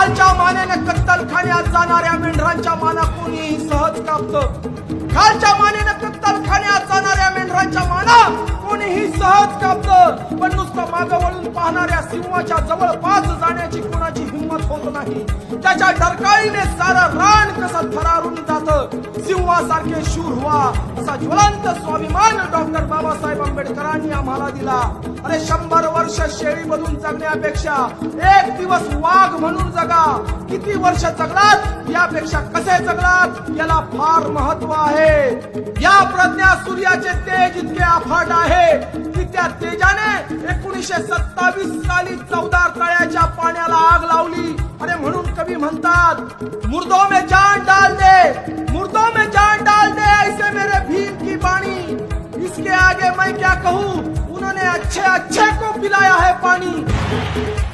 खालच्या मानेने कत्तलखान्यात जाणाऱ्या मेंढरांच्या माना कोणीही सहज कापतं. खालच्या मानेने कत्तलखान्यात जाणाऱ्या मेंढरांच्या माना कोणीही सहज कापतं. पण नुसतं मागं वळून पाहणाऱ्या सिंहाच्या जवळपास जाण्याची कोणाची हिंमत होत नाही. त्याच्या डरकाळीने सारं रान कसं थरारून जातं. सिंहासारखे शूर व्हा असा ज्वलंत स्वाभिमान डॉक्टर बाबासाहेब आंबेडकरांनी आम्हाला दिला. अरे 100 वर्ष शेळी बनून जगण्यापेक्षा एक दिवस वाघ म्हणून जगा. किती वर्ष जगलात यापेक्षा कसे जगलात याला फार महत्व आहे. या प्रज्ञा सूर्याचे तेज इतके अफाट आहे की त्या तेजाने 1927 साली 14 तळ्याच्या पाण्याला आग लावली. अरे म्हणून कवी म्हणतात, मुर्दों में जान डाल दे, मुर्दों में जान डाल दे, ऐसे मेरे भीम की बाणी. इसके आगे मैं क्या कहूँ, उन्होंने अच्छे अच्छे को पिलाया है पानी.